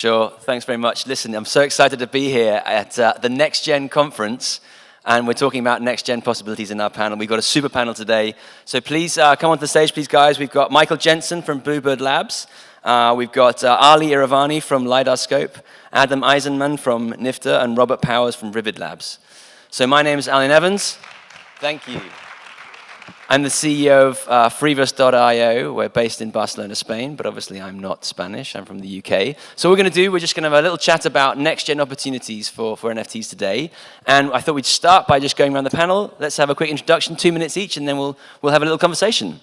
Sure, thanks very much. Listen, I'm so excited to be here at the Next Gen conference, and we're talking about next gen possibilities in our panel. We've got a super panel today, so please come onto the stage, please, guys. We've got Michael Jenson from Bluebird Labs. We've got Ali Iravani from LiDARscope, Adam Eisenman from NFTA, and Robert Powers from Rivid Labs. So my name is Alun Evans. Thank you. I'm the CEO of Freevus.io. We're based in Barcelona, Spain, but obviously I'm not Spanish. I'm from the UK. So what we're going to do, we're just going to have a little chat about next-gen opportunities for NFTs today. And I thought we'd start by just going around the panel. Let's have a quick introduction, 2 minutes each, and then we'll have a little conversation.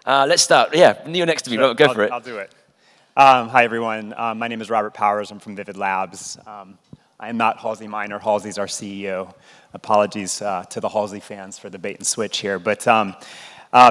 Let's start. Yeah, you're next to me. Sure, go for it. I'll do it. Hi, everyone. My name is Robert Powers. I'm from Vivid Labs. I am not Halsey Minor. Halsey's our CEO. Apologies to the Halsey fans for the bait and switch here. But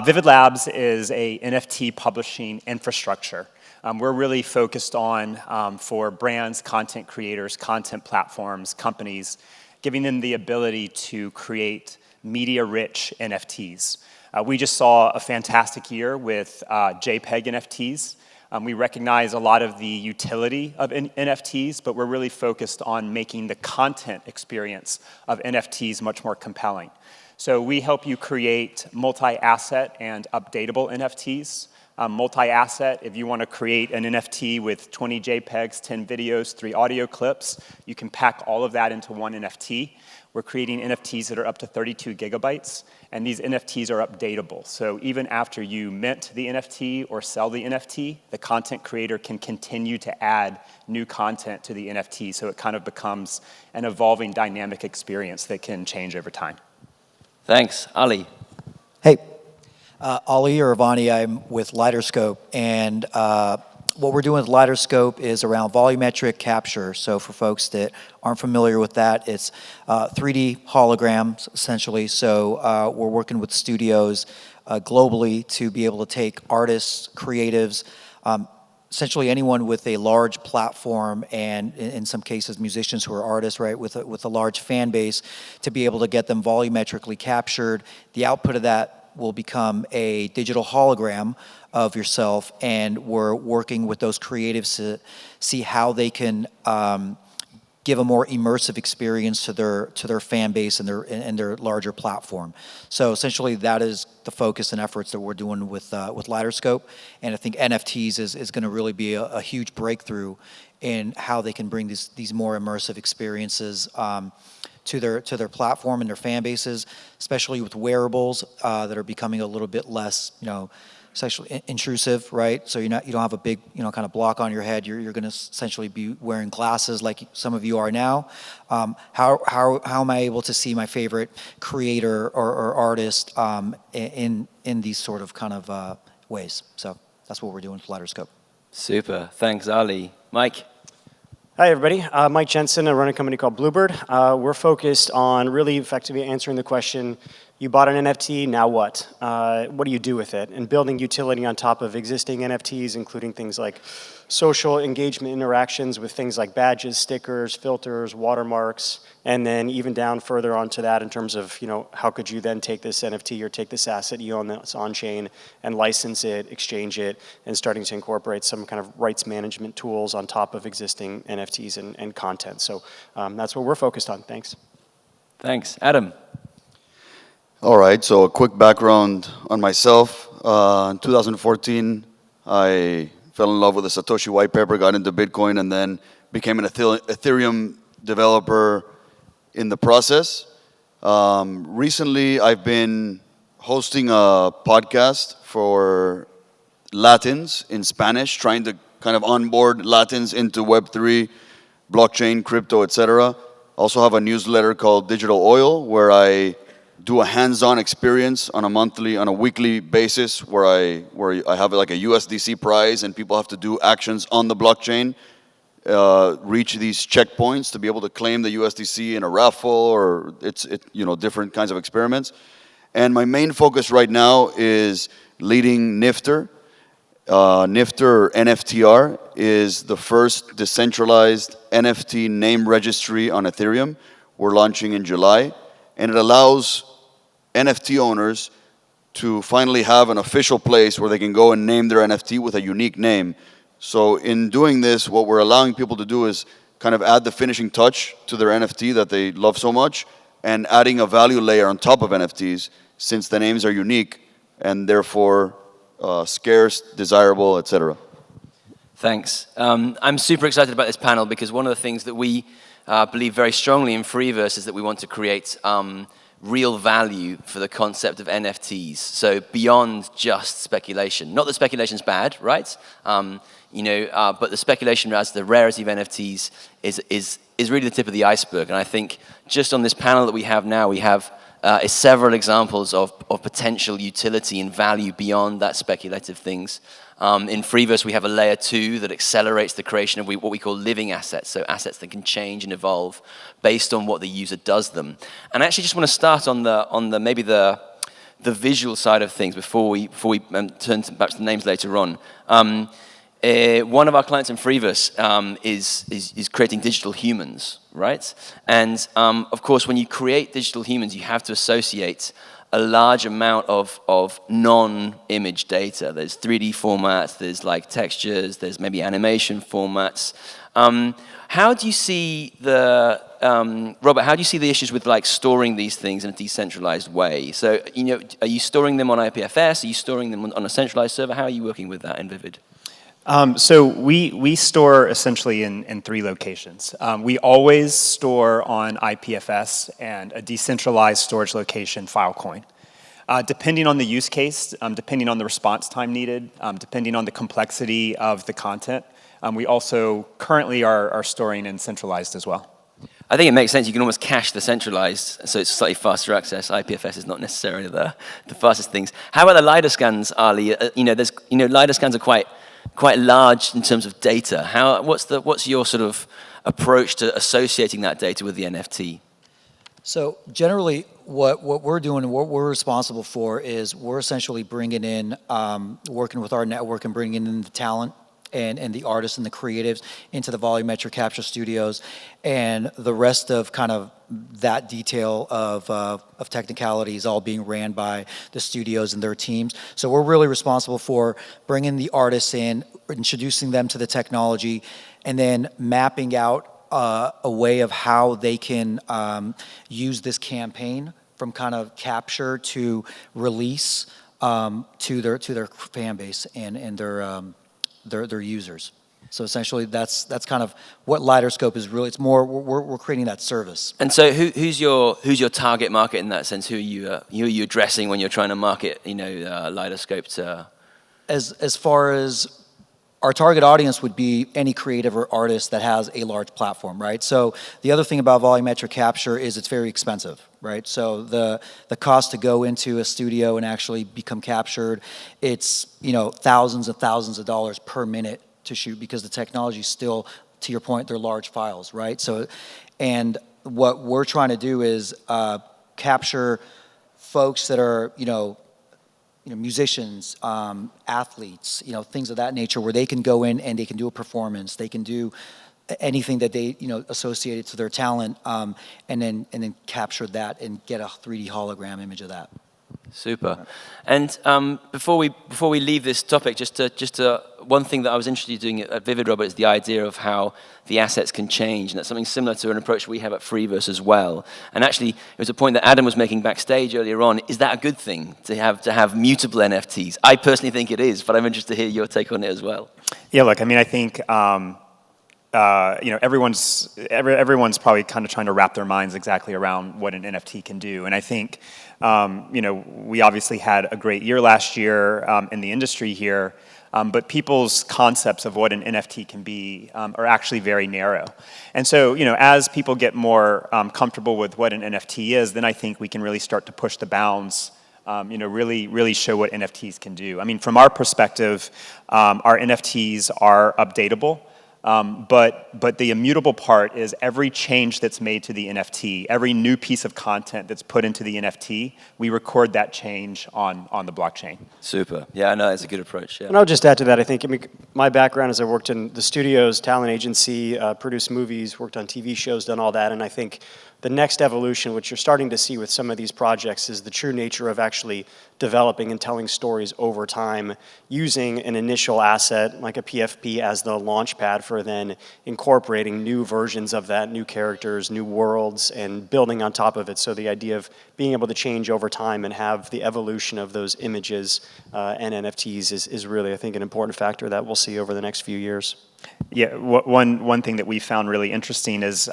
Vivid Labs is a NFT publishing infrastructure. We're really focused on, for brands, content creators, content platforms, companies, giving them the ability to create media-rich NFTs. We just saw a fantastic year with JPEG NFTs. We recognize a lot of the utility of NFTs, but we're really focused on making the content experience of NFTs much more compelling. So we help you create multi-asset and updatable NFTs. Multi-asset, if you want to create an NFT with 20 JPEGs, 10 videos, 3 audio clips, you can pack all of that into one NFT. We're creating NFTs that are up to 32 gigabytes, and these NFTs are updatable. So even after you mint the NFT or sell the NFT, the content creator can continue to add new content to the NFT, so it kind of becomes an evolving dynamic experience that can change over time. Thanks. Ali. Hey, Ali Iravani, I'm with LiDARscope, and what we're doing with LiDARscope is around volumetric capture. So for folks that aren't familiar with that, it's 3D holograms, essentially. So we're working with studios globally to be able to take artists, creatives, essentially anyone with a large platform, and in some cases musicians who are artists, right, with a large fan base, to be able to get them volumetrically captured. The output of that will become a digital hologram of yourself, and we're working with those creatives to see how they can give a more immersive experience to their fan base and their larger platform. So essentially, that is the focus and efforts that we're doing with LiDARscope, and I think NFTs is going to really be a huge breakthrough in how they can bring these more immersive experiences to their platform and their fan bases, especially with wearables that are becoming a little bit less, sexually intrusive, right? So you don't have a big, kind of block on your head. You're going to essentially be wearing glasses like some of you are now. How am I able to see my favorite creator or artist in these sort of kind of ways? So that's what we're doing with LiDARscope. Super. Thanks, Ali. Mike. Hi, everybody. Mike Jenson. I run a company called Bluebird. We're focused on really effectively answering the question, you bought an NFT, now what? What do you do with it? And building utility on top of existing NFTs, including things like social engagement interactions with things like badges, stickers, filters, watermarks, and then even down further onto that in terms of, how could you then take this NFT or take this asset you own that's on-chain and license it, exchange it, and starting to incorporate some kind of rights management tools on top of existing NFTs and content. So that's what we're focused on. Thanks. Thanks. Adam. All right, so a quick background on myself. In 2014, I fell in love with the Satoshi white paper, got into Bitcoin, and then became an Ethereum developer in the process. Recently, I've been hosting a podcast for Latins in Spanish, trying to kind of onboard Latins into Web3, blockchain, crypto, etc. Also have a newsletter called Digital Oil, where I do a hands-on experience on a weekly basis where I have like a USDC prize and people have to do actions on the blockchain, reach these checkpoints to be able to claim the USDC in a raffle or different kinds of experiments. And my main focus right now is leading NFTR. NFTR, or NFTR, is the first decentralized NFT name registry on Ethereum. We're launching in July, and it allows NFT owners to finally have an official place where they can go and name their NFT with a unique name So in doing this, what we're allowing people to do is kind of add the finishing touch to their NFT that they love so much, and adding a value layer on top of NFTs, since the names are unique and therefore scarce, desirable, etc. Thanks. I'm super excited about this panel because one of the things that we believe very strongly in Freeverse is that we want to create real value for the concept of NFTs. So beyond just speculation. Not that speculation's bad, right? But the speculation as the rarity of NFTs is really the tip of the iceberg. And I think just on this panel that we have now, we have several examples of potential utility and value beyond that speculative things. In Freeverse, we have a layer 2 that accelerates the creation of what we call living assets, so assets that can change and evolve based on what the user does them. And I actually just want to start on the visual side of things before we turn back to the names later on. One of our clients in Freeverse is creating digital humans, right? And of course, when you create digital humans, you have to associate a large amount of non-image data. There's 3D formats, there's like textures, there's maybe animation formats. How do you see Robert, how do you see the issues with like storing these things in a decentralized way? So, are you storing them on IPFS? Are you storing them on a centralized server? How are you working with that in Vivid? So we store essentially in 3 locations. We always store on IPFS and a decentralized storage location, Filecoin. Depending on the use case, depending on the response time needed, depending on the complexity of the content, we also currently are storing in centralized as well. I think it makes sense. You can almost cache the centralized, so it's slightly faster access. IPFS is not necessarily the fastest things. How about the LiDAR scans, Ali? LiDAR scans are quite large in terms of data. What's your sort of approach to associating that data with the NFT? So generally, what we're doing and what we're responsible for is we're essentially bringing in, working with our network and bringing in the talent and the artists and the creatives into the volumetric capture studios, and the rest of kind of that detail of technicalities all being ran by the studios and their teams. So we're really responsible for bringing the artists in, introducing them to the technology, and then mapping out a way of how they can use this campaign from kind of capture to release to their fan base and their users. So essentially, that's kind of what LiDARscope is really. It's more we're creating that service. And so, who's your target market in that sense? Who are you addressing when you're trying to market, LiDARscope to? As far as our target audience would be any creative or artist that has a large platform, right? So the other thing about volumetric capture is it's very expensive, right? So the cost to go into a studio and actually become captured, it's thousands and thousands of dollars per minute to shoot, because the technology is still, to your point, they're large files, right? So, and what we're trying to do is capture folks that are musicians, athletes, things of that nature, where they can go in and they can do a performance, they can do anything that they associated to their talent, and then capture that and get a 3D hologram image of that. Super. And before we leave this topic, just one thing that I was interested in doing at Vivid, Robert, is the idea of how the assets can change, and that's something similar to an approach we have at Freeverse as well. And actually, it was a point that Adam was making backstage earlier on. Is that a good thing to have mutable NFTs? I personally think it is, but I'm interested to hear your take on it as well. Yeah, look, I mean, I think everyone's probably kind of trying to wrap their minds exactly around what an NFT can do, and I think we obviously had a great year last year in the industry here, but people's concepts of what an NFT can be are actually very narrow. And so, as people get more comfortable with what an NFT is, then I think we can really start to push the bounds, really show what NFTs can do. I mean, from our perspective, our NFTs are updatable. But the immutable part is every change that's made to the NFT, every new piece of content that's put into the NFT, we record that change on the blockchain. Super. Yeah, I know, it's a good approach. Yeah. And I'll just add to that. I think my background is I worked in the studios, talent agency, produced movies, worked on TV shows, done all that, and I think the next evolution, which you're starting to see with some of these projects, is the true nature of actually developing and telling stories over time using an initial asset like a PFP as the launch pad for then incorporating new versions of that, new characters, new worlds, and building on top of it. So the idea of being able to change over time and have the evolution of those images and NFTs is really, I think, an important factor that we'll see over the next few years. Yeah, one thing that we found really interesting is,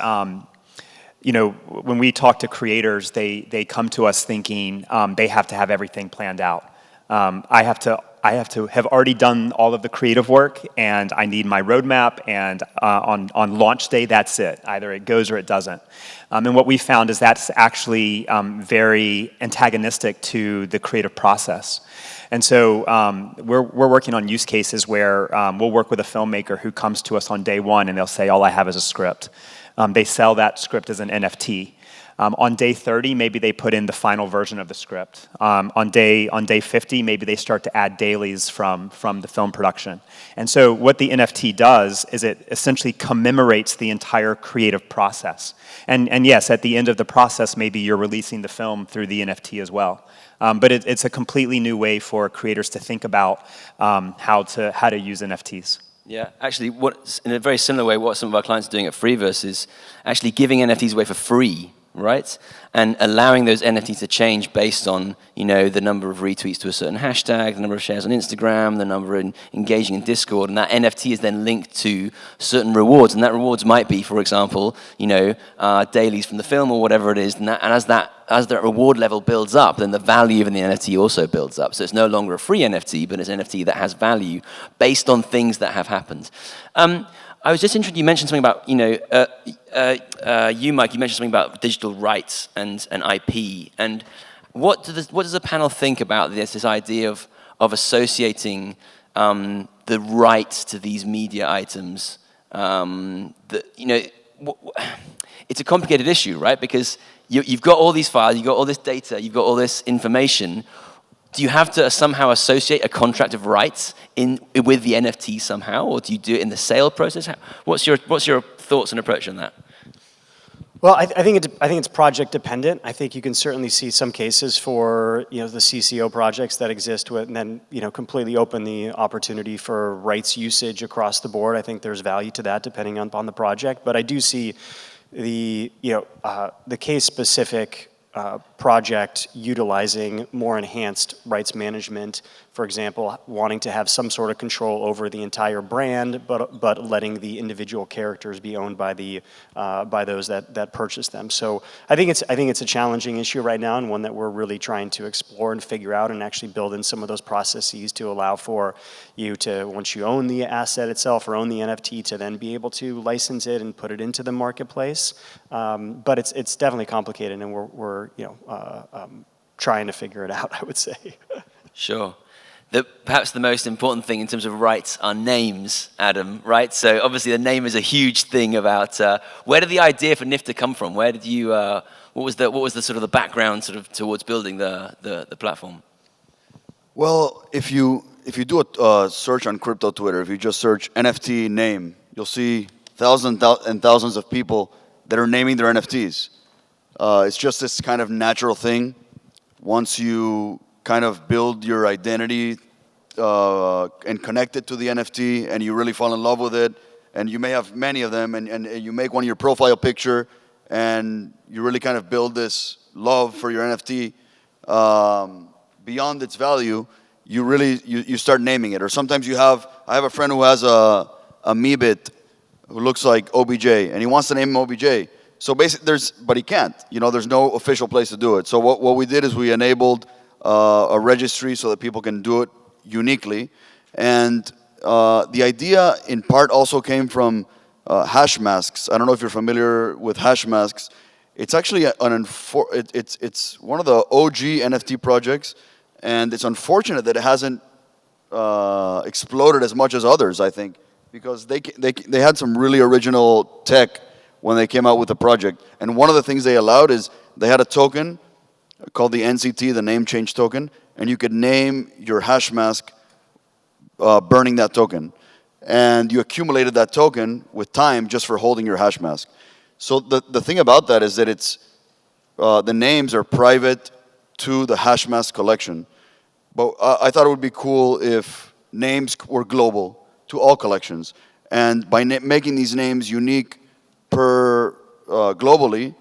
when we talk to creators, they come to us thinking they have to have everything planned out. I have to have already done all of the creative work, and I need my roadmap, and on launch day, that's it. Either it goes or it doesn't. And what we found is that's actually very antagonistic to the creative process. And so we're working on use cases where we'll work with a filmmaker who comes to us on day one, and they'll say, all I have is a script. They sell that script as an NFT. On day 30, maybe they put in the final version of the script. On day 50, maybe they start to add dailies from the film production. And so what the NFT does is it essentially commemorates the entire creative process. And yes, at the end of the process, maybe you're releasing the film through the NFT as well. But it's a completely new way for creators to think about how to use NFTs. Yeah, actually, in a very similar way, what some of our clients are doing at Freeverse is actually giving NFTs away for free, right? And allowing those NFTs to change based on, the number of retweets to a certain hashtag, the number of shares on Instagram, the number of engaging in Discord, and that NFT is then linked to certain rewards, and that rewards might be, for example, dailies from the film or whatever it is, and as that reward level builds up, then the value of the NFT also builds up. So it's no longer a free NFT, but it's an NFT that has value based on things that have happened. I was just interested, you mentioned something about, Mike, you mentioned something about digital rights and IP. And what does the panel think about this idea of associating the rights to these media items? It's a complicated issue, right? Because you've got all these files, you've got all this data, you've got all this information. Do you have to somehow associate a contract of rights with the NFT somehow, or do you do it in the sale process? What's your thoughts and approach on that? Well, I think it's project dependent. I think you can certainly see some cases for the CCO projects that exist with, and then completely open the opportunity for rights usage across the board. I think there's value to that depending on the project. But I do see the case specific project utilizing more enhanced rights management, for example, wanting to have some sort of control over the entire brand, but letting the individual characters be owned by those that purchase them. So I think it's a challenging issue right now, and one that we're really trying to explore and figure out, and actually build in some of those processes to allow for you to, once you own the asset itself or own the NFT, to then be able to license it and put it into the marketplace. But it's definitely complicated, and we're trying to figure it out, I would say. Sure. Perhaps the most important thing in terms of rights are names, Adam, right? So obviously the name is a huge thing about, where did the idea for NFTA come from? Where did you, what was the sort of the background sort of towards building the platform? Well, if you do a search on crypto Twitter, if you just search NFT name, you'll see thousands and thousands of people that are naming their NFTs. It's just this kind of natural thing. Once you kind of build your identity and connect it to the NFT, and you really fall in love with it, and you may have many of them, and you make one your profile picture, and you really kind of build this love for your NFT beyond its value, you start naming it. Or sometimes I have a friend who has a Meebit who looks like OBJ, and he wants to name him OBJ. So basically, but he can't. There's no official place to do it. So what we did is we enabled a registry so that people can do it uniquely. And the idea, in part, also came from hash masks. I don't know if you're familiar with hash masks. It's actually it's one of the OG NFT projects, and it's unfortunate that it hasn't exploded as much as others, I think, because they had some really original tech when they came out with the project. And one of the things they allowed is they had a token called the NCT, the name change token, and you could name your hash mask burning that token. And you accumulated that token with time just for holding your hash mask. So the thing about that is that it's the names are private to the Hashmask collection. But I thought it would be cool if names were global to all collections. And by making these names unique per globally,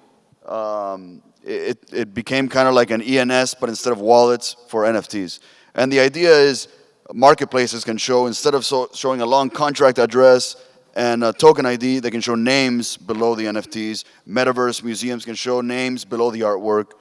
it became kind of like an ENS, but instead of wallets for NFTs. And the idea is marketplaces can show, instead of showing a long contract address and a token ID, they can show names below the NFTs. Metaverse museums can show names below the artwork.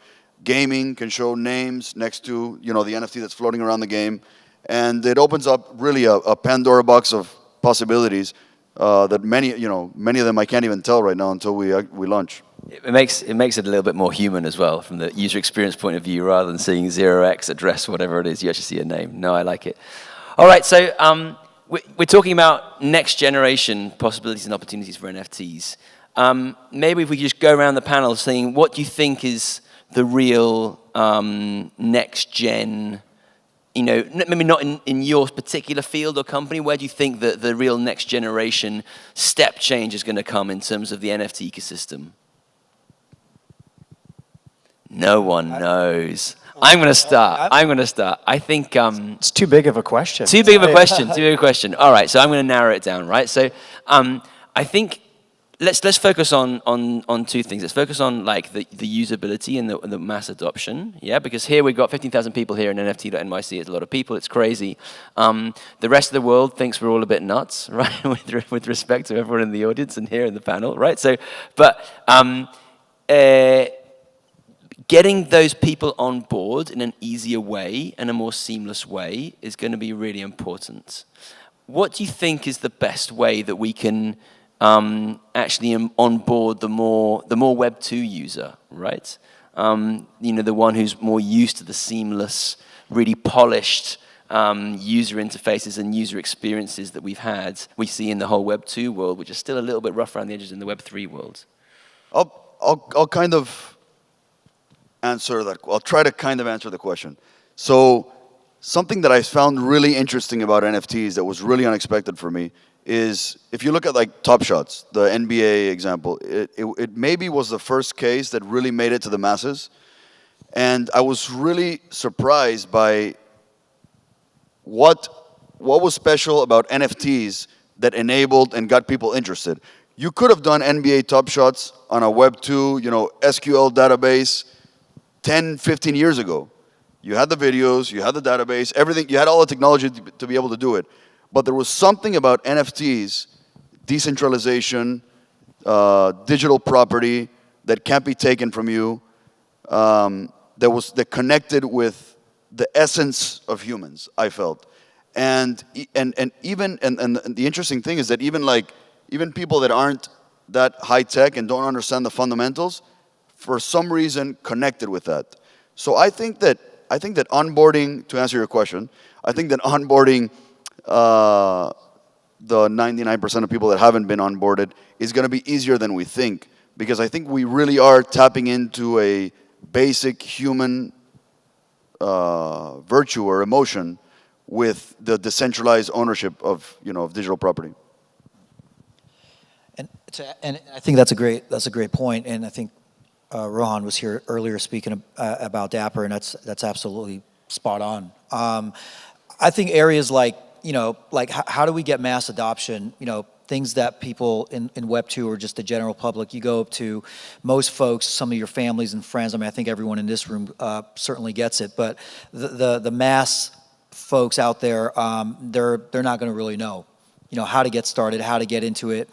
Gaming can show names next to, the NFT that's floating around the game. And it opens up really a Pandora box of possibilities that many of them I can't even tell right now until we launch. It makes it a little bit more human as well from the user experience point of view, rather than seeing 0x address, whatever it is. You actually see a name. No, I like it. All right, so we're talking about next generation possibilities and opportunities for NFTs. Maybe if we could just go around the panel saying, what do you think is the real next gen? Maybe not in your particular field or company. Where do you think that the real next generation step change is going to come in terms of the NFT ecosystem? No one knows. I'm going to start. I think It's too big of a question. Too big of a question. All right, so I'm going to narrow it down. Right, so I think let's focus on two things. Let's focus on like the usability and the mass adoption. Yeah, because here we've got 15,000 people here in NFT.NYC. It's a lot of people. It's crazy. The rest of the world thinks we're all a bit nuts, right? with respect to everyone in the audience and here in the panel, right? So, but getting those people on board in an easier way and a more seamless way is going to be really important. What do you think is the best way that we can actually onboard the more Web 2 user, right? The one who's more used to the seamless, really polished user interfaces and user experiences that we see in the whole Web 2 world, which is still a little bit rough around the edges in the Web 3 world. I'll kind of answer that. I'll try to kind of answer the question. So something that I found really interesting about NFTs that was really unexpected for me is if you look at like Top Shots, the NBA example, it maybe was the first case that really made it to the masses. And I was really surprised by what was special about NFTs that enabled and got people interested. You could have done NBA Top Shots on a Web 2, SQL database 10, 15 years ago. You had the videos, you had the database, everything, you had all the technology to be able to do it. But there was something about NFTs, decentralization, digital property that can't be taken from you, that connected with the essence of humans, I felt. And the interesting thing is that even people that aren't that high tech and don't understand the fundamentals, for some reason connected with that. So I think that onboarding, to answer your question, I think that onboarding the 99% of people that haven't been onboarded is going to be easier than we think, because I think we really are tapping into a basic human virtue or emotion with the decentralized ownership of digital property. And I think that's a great point. And I think Rohan was here earlier speaking about Dapper, and that's absolutely spot on. I think areas like how do we get mass adoption? Things that people in Web 2 or just the general public, you go up to most folks, some of your families and friends. I mean, I think everyone in this room certainly gets it, but the mass folks out there, they're not going to really know. How to get started, how to get into it.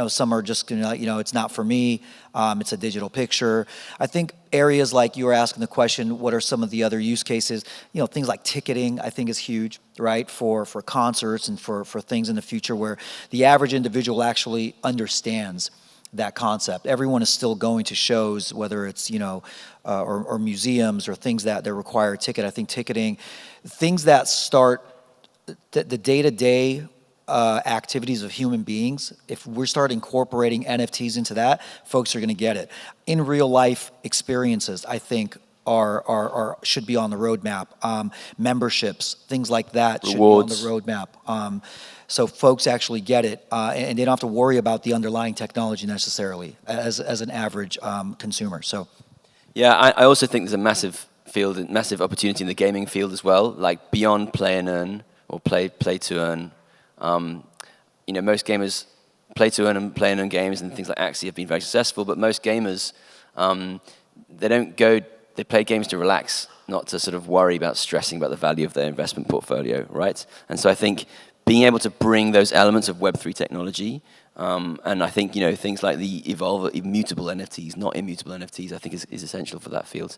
Some are just going to, it's not for me. It's a digital picture. I think areas like you were asking the question, what are some of the other use cases? Things like ticketing, I think is huge, right? For concerts and for things in the future where the average individual actually understands that concept. Everyone is still going to shows, whether it's, or museums or things that require a ticket. I think ticketing, things that start the day-to-day activities of human beings, if we start incorporating NFTs into that, folks are going to get it. In real life experiences, I think should be on the roadmap. Memberships, things like that Rewards. should be on the roadmap. So folks actually get it, and they don't have to worry about the underlying technology necessarily as an average consumer. So, Yeah, I also think there's a massive field, massive opportunity in the gaming field as well, like beyond play and earn or play to earn. Most gamers play to earn and play and earn games and things like Axie have been very successful, but most gamers, they play games to relax, not to sort of worry about stressing about the value of their investment portfolio, right? And so I think being able to bring those elements of Web3 technology, and I think things like the immutable NFTs, not immutable NFTs, I think is essential for that field.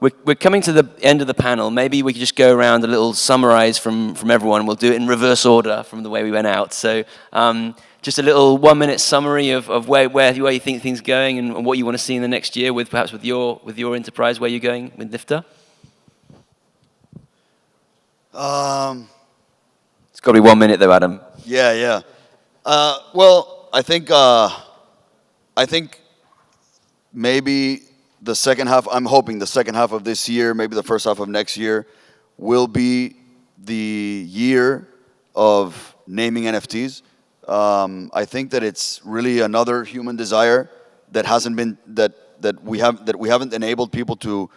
We're coming to the end of the panel. Maybe we could just go around a little summarize from everyone. We'll do it in reverse order from the way we went out. So just a little 1-minute summary of where you think things are going and what you want to see in the next year with your enterprise, where you're going with NFTA. It's got to be 1 minute though, Adam. Yeah. Well, I think maybe the second half, I'm hoping the second half of this year, maybe the first half of next year, will be the year of naming NFTs. I think that it's really another human desire that hasn't been, that we haven't enabled people to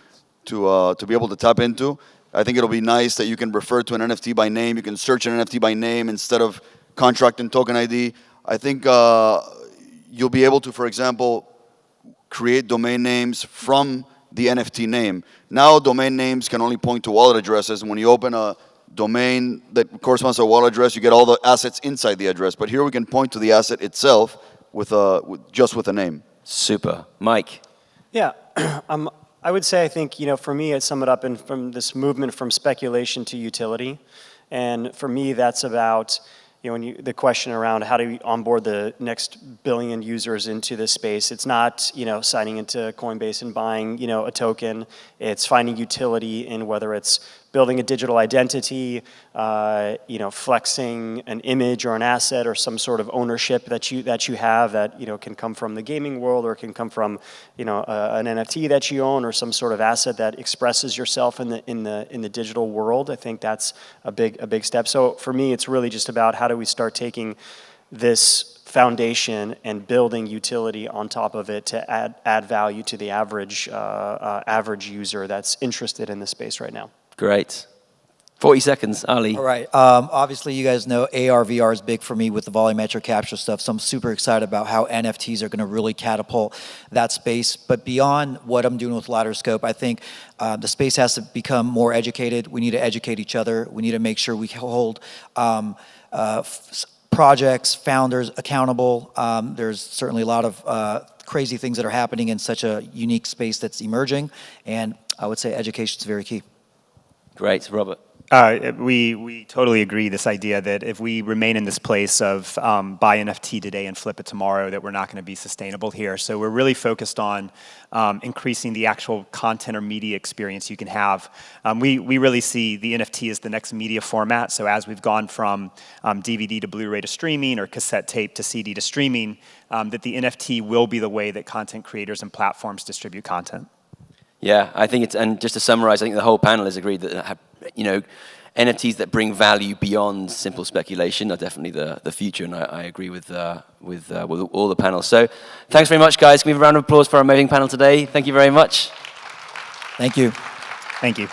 be able to tap into. I think it'll be nice that you can refer to an NFT by name. You can search an NFT by name instead of contract and token ID. I think you'll be able to, for example, create domain names from the NFT name. Now domain names can only point to wallet addresses, and when you open a domain that corresponds to a wallet address, you get all the assets inside the address. But here we can point to the asset itself just with a name. Super. Mike? Yeah. I would say, I think, for me, I'd sum it up from this movement from speculation to utility. And for me, that's about, the question around how do we onboard the next billion users into this space. It's not, signing into Coinbase and buying, a token. It's finding utility in whether it's building a digital identity, flexing an image or an asset or some sort of ownership that you have that can come from the gaming world or can come from an NFT that you own or some sort of asset that expresses yourself in the digital world. I think that's a big step. So for me, it's really just about how do we start taking this foundation and building utility on top of it to add value to the average user that's interested in this space right now. Great. 40 seconds, Ali. All right. Obviously, you guys know AR, VR is big for me with the volumetric capture stuff, so I'm super excited about how NFTs are going to really catapult that space. But beyond what I'm doing with Lighter-Scope, I think the space has to become more educated. We need to educate each other. We need to make sure we hold projects, founders accountable. There's certainly a lot of crazy things that are happening in such a unique space that's emerging, and I would say education is very key. Great. Robert? We totally agree, this idea that if we remain in this place of buy NFT today and flip it tomorrow, that we're not going to be sustainable here. So we're really focused on increasing the actual content or media experience you can have. We really see the NFT as the next media format. So as we've gone from DVD to Blu-ray to streaming or cassette tape to CD to streaming, that the NFT will be the way that content creators and platforms distribute content. Yeah, I think and just to summarize, I think the whole panel has agreed that, NFTs that bring value beyond simple speculation are definitely the future, and I agree with all the panels. So thanks very much, guys. Can we have a round of applause for our amazing panel today? Thank you very much. Thank you. Thank you.